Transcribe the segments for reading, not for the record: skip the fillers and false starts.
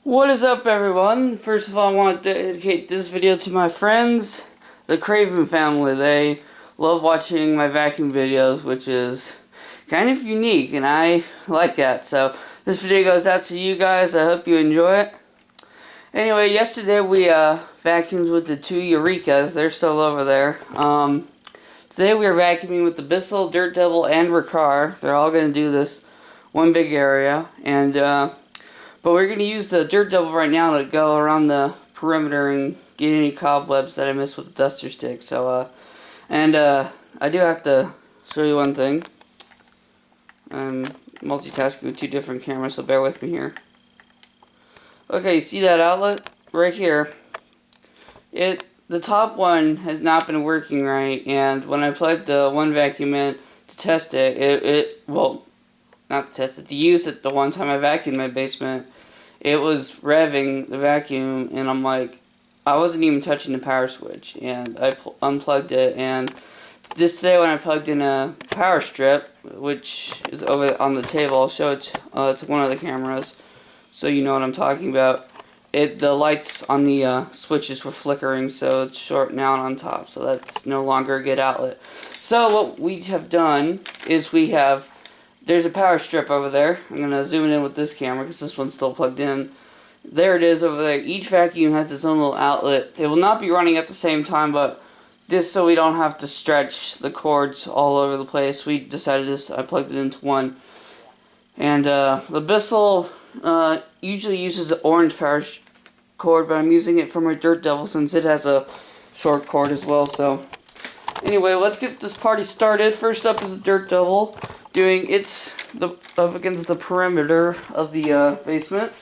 What is up, everyone? First of all, I want to dedicate this video to my friends, the Craven family. They love watching my vacuum videos, which is kind of unique, and I like that. So this video goes out to you guys. I hope you enjoy it. Anyway, yesterday we vacuumed with the two Eurekas. They're still over there. Today we are vacuuming with the Bissell, Dirt Devil, and Riccar. They're all going to do this one big area, and but we're going to use the Dirt Devil right now to go around the perimeter and get any cobwebs that I missed with the duster stick. So, I do have to show you one thing. I'm multitasking with two different cameras, so bear with me here. Okay, you see that outlet right here? The top one has not been working right, and when I plugged the one vacuum in to test it, well, not to test it, to use it the one time I vacuumed my basement, it was revving the vacuum, and I'm like, I wasn't even touching the power switch, and I unplugged it, and this day when I plugged in a power strip, which is over on the table, I'll show it to one of the cameras, so you know what I'm talking about. The lights on the switches were flickering, so it's shorting out on top, so that's no longer a good outlet. So what we have done is there's a power strip over there. I'm going to zoom it in with this camera because this one's still plugged in. There it is over there. Each vacuum has its own little outlet. They will not be running at the same time, but just so we don't have to stretch the cords all over the place, we decided I plugged it into one. And the Bissell usually uses an orange power cord, but I'm using it for my Dirt Devil since it has a short cord as well. So anyway, let's get this party started. First up is the Dirt Devil doing up against the perimeter of the basement.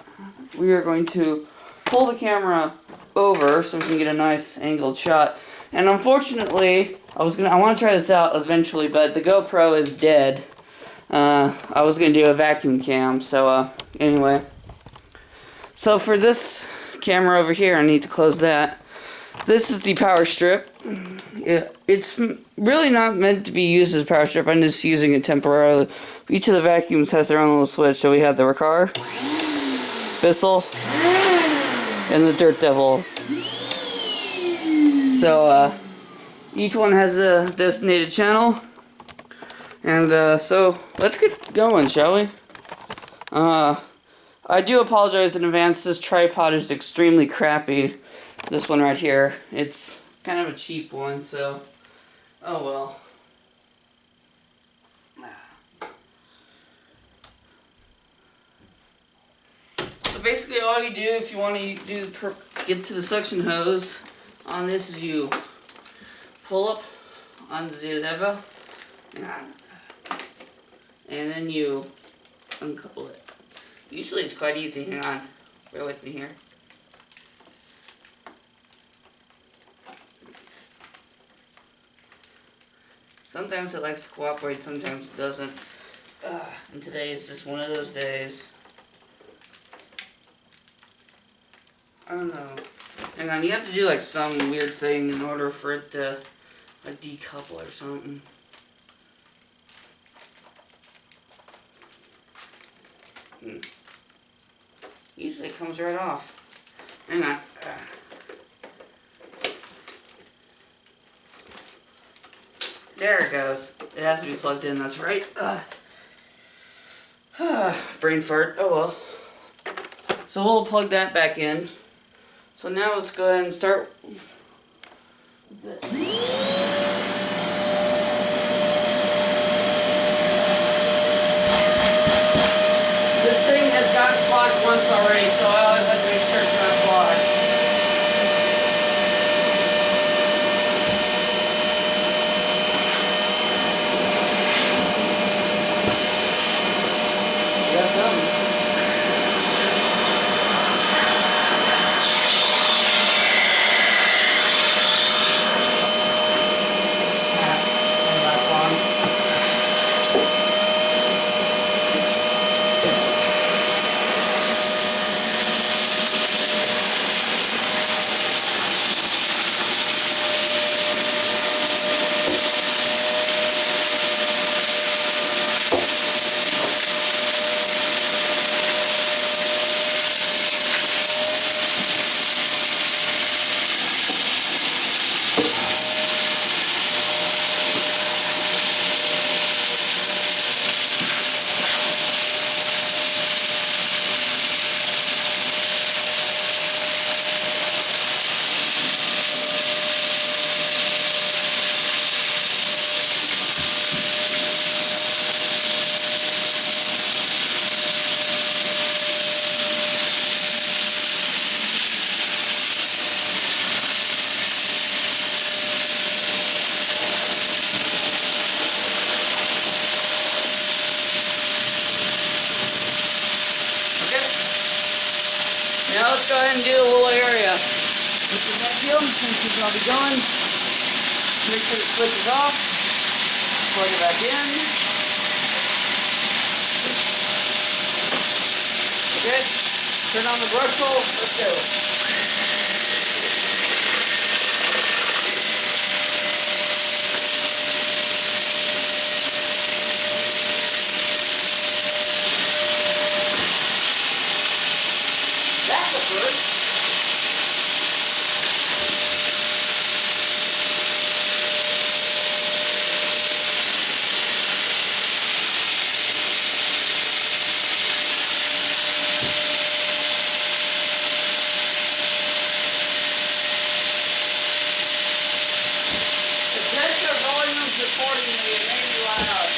We are going to pull the camera over so we can get a nice angled shot. And unfortunately, I want to try this out eventually, but the GoPro is dead. I was gonna do a vacuum cam, so anyway. So for this camera over here, I need to close that. This is the power strip. It's really not meant to be used as a power strip. I'm just using it temporarily. Each of the vacuums has their own little switch. So we have the Riccar, Bissell, and the Dirt Devil. So each one has a designated channel. And so let's get going, shall we? I do apologize in advance. This tripod is extremely crappy. This one right here. It's kind of a cheap one, so oh well. So basically all you do if you want to get to the suction hose on this is you pull up on the lever and then you uncouple it. Usually it's quite easy. Hang on. Bear with me here. Sometimes it likes to cooperate, sometimes it doesn't. And today is just one of those days. I don't know. Hang on, you have to do like some weird thing in order for it to like decouple or something. Usually it comes right off. Hang on. There it goes. It has to be plugged in, that's right. Brain fart. Oh well. So we'll plug that back in. So now let's go ahead and start with this. Once already, so I always have to make sure it's not clogged. You got something. Now let's go ahead and do a little area. With the vacuum, since I'll be going, make sure the switch is off, plug it back in. Okay, turn on the brush hole, let's go. That's the first. Adjust your volumes accordingly, it may be loud.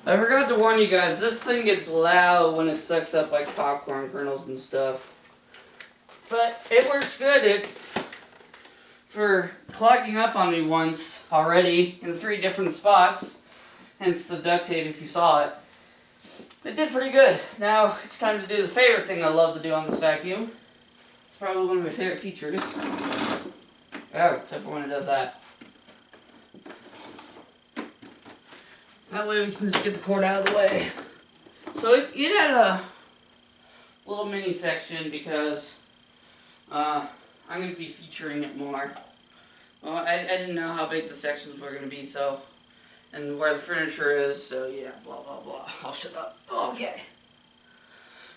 I forgot to warn you guys, this thing gets loud when it sucks up like popcorn kernels and stuff. But it works good. For clogging up on me once already in 3 different spots, hence the duct tape if you saw it. It did pretty good. Now it's time to do the favorite thing I love to do on this vacuum. It's probably one of my favorite features. Oh, except for when it does that. That way we can just get the cord out of the way. So it had a little mini section because I'm going to be featuring it more. Well, I didn't know how big the sections were going to be, so, and where the furniture is, so yeah, blah blah blah. I'll shut up. Okay.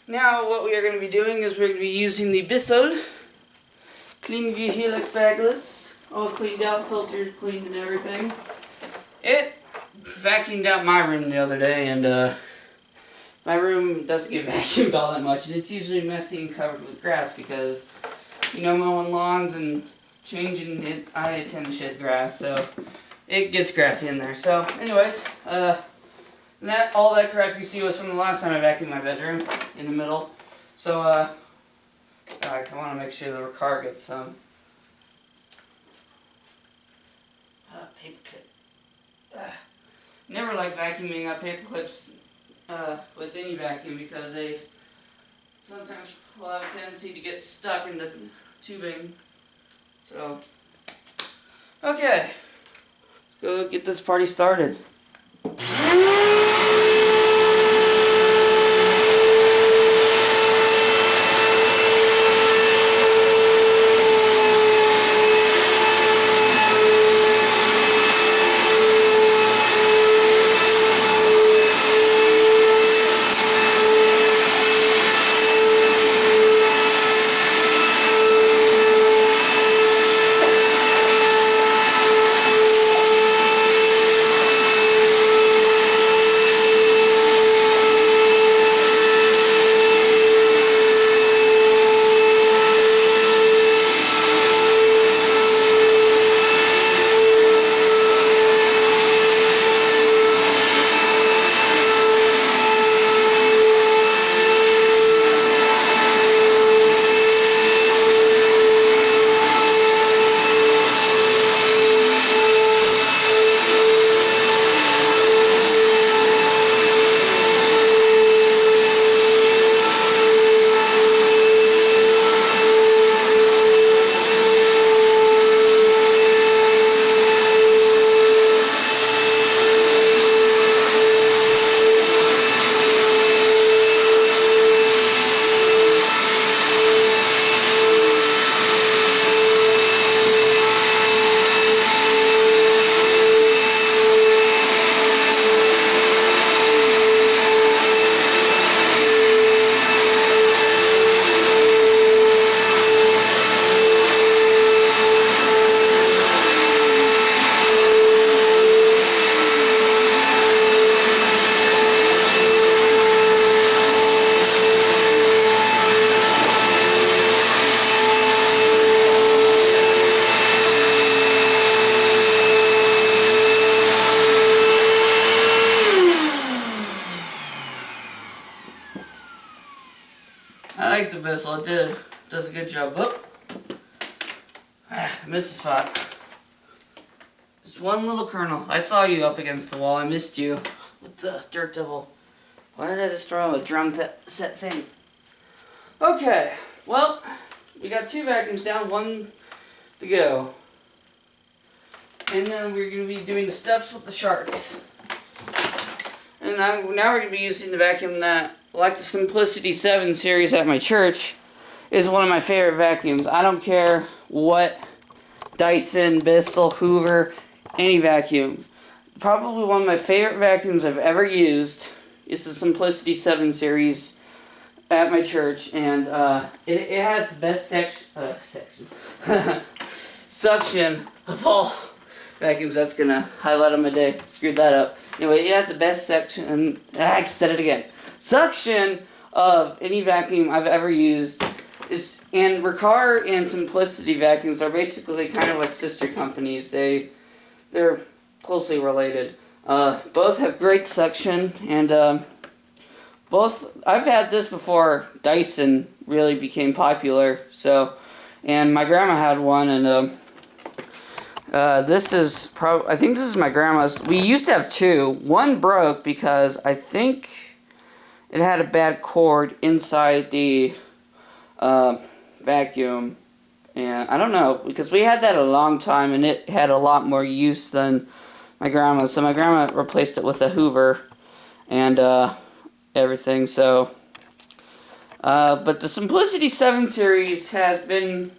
Now what we are going to be doing is we're going to be using the Bissell CleanView Helix bagless. All cleaned out, filtered, cleaned and everything. It vacuumed out my room the other day, and my room doesn't get vacuumed all that much, and it's usually messy and covered with grass because, you know, mowing lawns and changing it, I tend to shed grass, so it gets grassy in there. So anyways, all that crap you see was from the last time I vacuumed my bedroom in the middle. So I want to make sure the car gets some. Paper clip. Never like vacuuming up paper clips with any vacuum because they sometimes will have a tendency to get stuck into tubing. So, okay, let's go get this party started. I like the Bissell. It does a good job. Oh, I missed a spot. Just one little kernel. I saw you up against the wall. I missed you with the Dirt Devil. Why did I destroy a drum set thing? Okay, well, we got 2 vacuums down, 1 to go. And then we're going to be doing the steps with the sharks. And now we're going to be using the vacuum that, like the Simplicity 7 series at my church, is one of my favorite vacuums. I don't care what Dyson, Bissell, Hoover, any vacuum. Probably one of my favorite vacuums I've ever used is the Simplicity 7 series at my church, and it has the best suction of all vacuums. That's gonna highlight on my day. Screwed that up. Anyway, it has the best suction. I said it again. Suction of any vacuum I've ever used. And Riccar and Simplicity vacuums are basically kind of like sister companies. They're closely related. Both have great suction, and I've had this before Dyson really became popular. So, and my grandma had one, and this is I think this is my grandma's. We used to have 2. One broke because I think it had a bad cord inside the vacuum, and I don't know, because we had that a long time and it had a lot more use than my grandma's. So my grandma replaced it with a Hoover and everything. So, but the Simplicity 7 series has been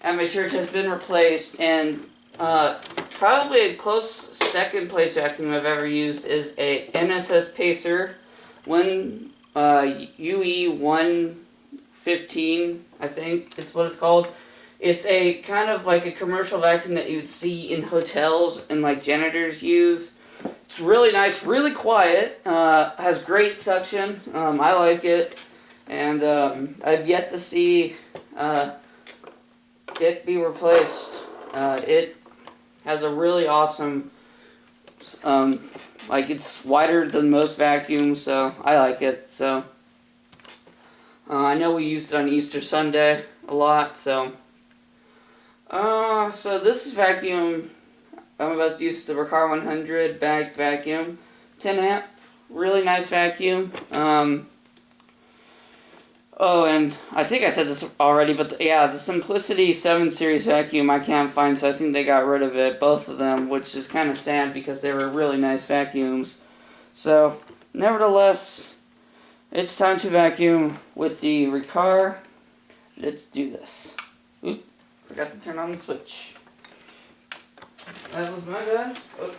at my church has been replaced, and probably a close second place vacuum I've ever used is a NSS Pacer UE 115, I think it's what it's called. It's a kind of like a commercial vacuum that you would see in hotels and like janitors use. It's really nice, really quiet, has great suction. I like it, and I've yet to see it be replaced. It has a really awesome, like, it's wider than most vacuums, so I like it. So I know we used it on Easter Sunday a lot. So so this vacuum I'm about to use the Riccar 100 bag vacuum, 10 amp, really nice vacuum. Oh, and I think I said this already, but yeah, the Simplicity 7 Series vacuum I can't find, so I think they got rid of it, both of them, which is kind of sad because they were really nice vacuums. So, nevertheless, it's time to vacuum with the Riccar. Let's do this. Oop, forgot to turn on the switch. That was my bad. Oh.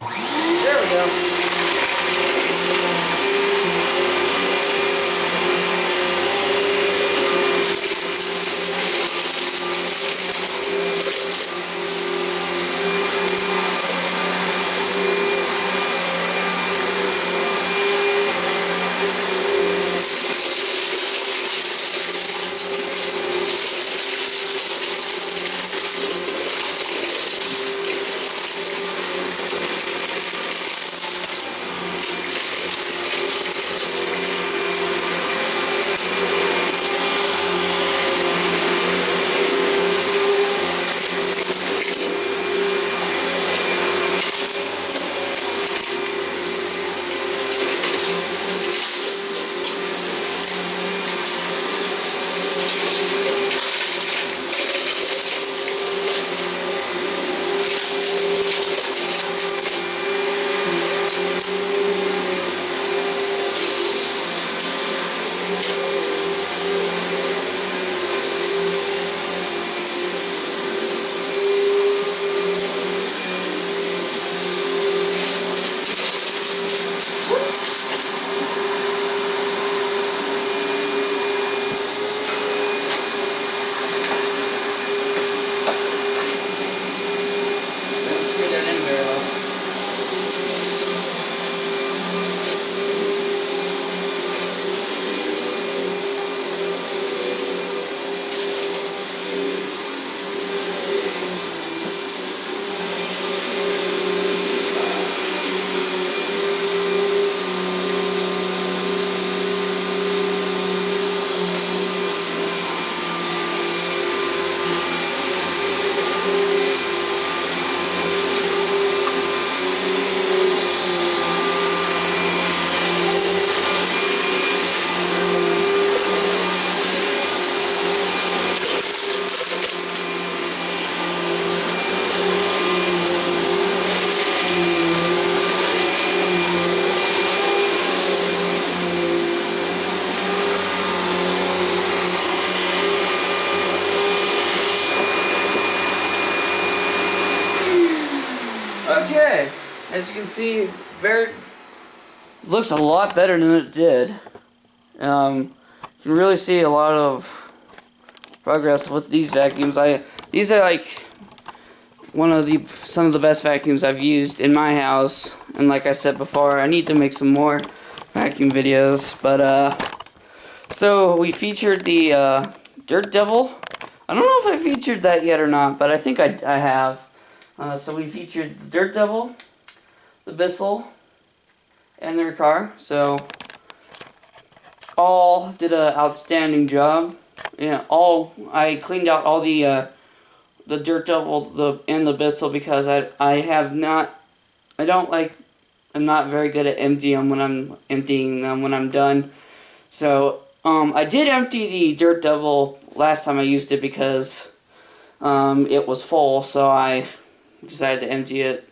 There we go. Okay, as you can see, looks a lot better than it did. You can really see a lot of progress with these vacuums. These are like some of the best vacuums I've used in my house, and like I said before, I need to make some more vacuum videos. But so we featured the Dirt Devil. I don't know if I featured that yet or not, but I think I have. So we featured the Dirt Devil, the Bissell, and the Riccar. So all did an outstanding job. Yeah, I cleaned out all the Dirt Devil and the Bissell because I'm not very good at emptying them when I'm done. So I did empty the Dirt Devil last time I used it because it was full, so I decided to empty it.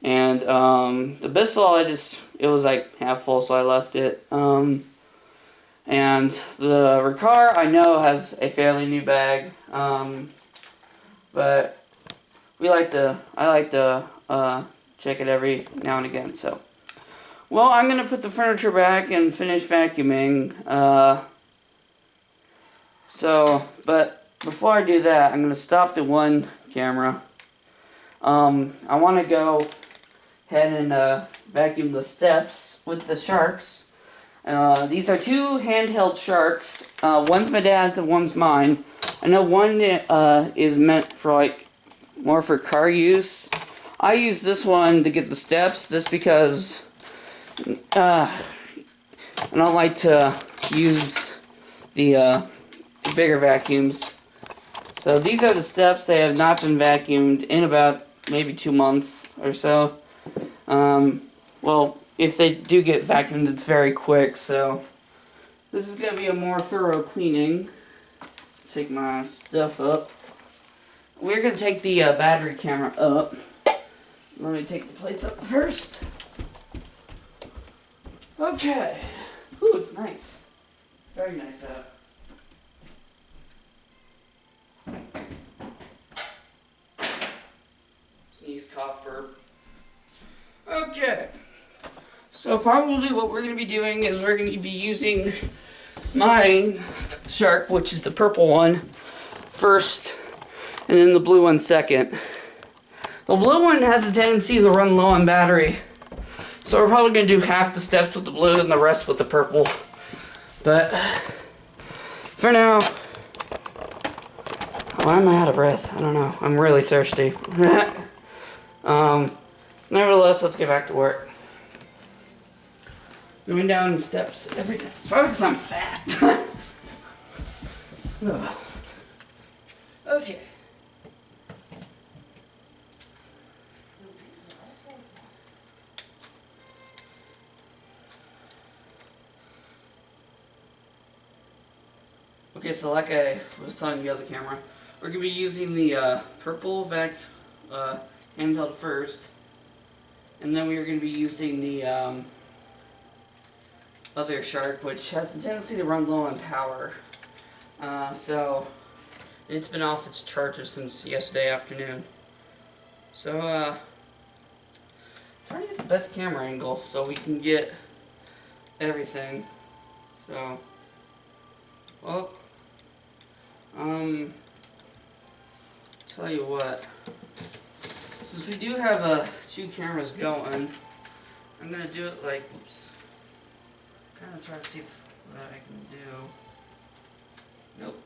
And the Bissell, it was like half full, so I left it. And the Riccar, I know, has a fairly new bag, but I like to check it every now and again. So, well, I'm gonna put the furniture back and finish vacuuming. But before I do that, I'm gonna stop the one camera. I want to go ahead and vacuum the steps with the sharks. These are two handheld sharks. One's my dad's and one's mine. I know one is meant for more for car use. I use this one to get the steps just because I don't like to use the bigger vacuums. So these are the steps. They have not been vacuumed in about maybe 2 months or so. Well, if they do get vacuumed, it's very quick, so This is going to be a more thorough cleaning. Take my stuff up. We're going to take the battery camera up. Let me take the plates up first. Okay. Ooh, it's nice. Very nice out. Sneeze, cough, burp. Okay. So probably what we're going to be doing is we're going to be using my Shark, which is the purple one, first, and then the blue one second. The blue one has a tendency to run low on battery, so we're probably going to do half the steps with the blue and the rest with the purple. But for now, why am I out of breath? I don't know. I'm really thirsty. Nevertheless, let's get back to work. Going down steps every day. It's probably because I'm fat. Okay. Okay, so like I was telling the other camera, we're going to be using the purple vac handheld first, and then we are going to be using the other Shark, which has a tendency to run low on power. So it's been off its charger since yesterday afternoon. So trying to get the best camera angle so we can get everything. So, well, tell you what, since we do have 2 cameras going, I'm gonna do it like, oops, kind of try to see what I can do. Nope.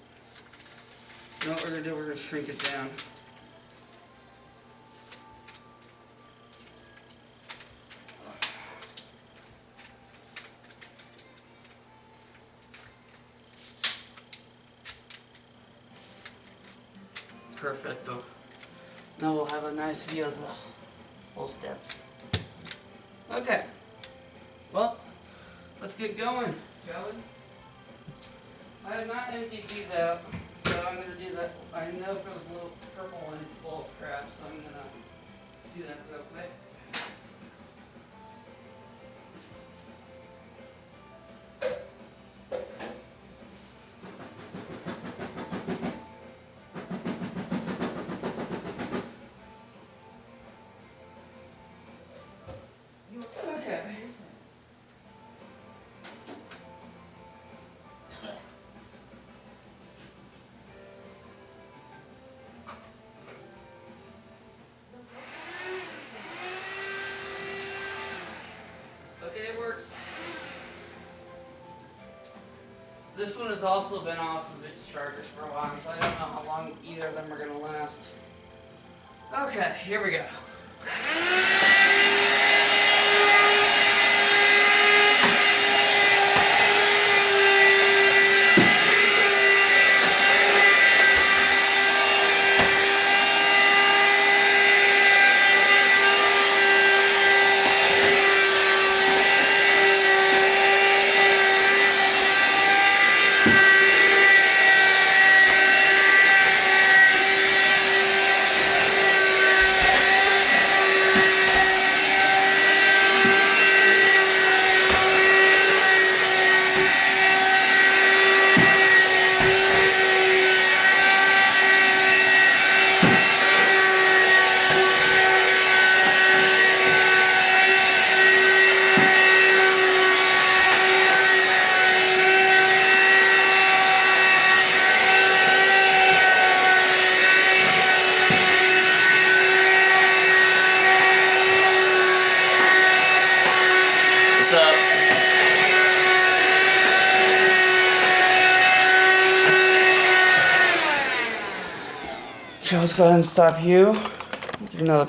No, what we're gonna do, we're gonna shrink it down. Perfecto. Now we'll have a nice view of the whole steps. Okay. Well, let's get going, shall we? I have not emptied these out, so I'm going to do that. I know for the blue, purple one it's full of crap, so I'm going to do that real quick. Okay. Okay, it works. This one has also been off of its charger for a while, so I don't know how long either of them are going to last. Okay, here we go. Okay, let's go ahead and stop you. Do another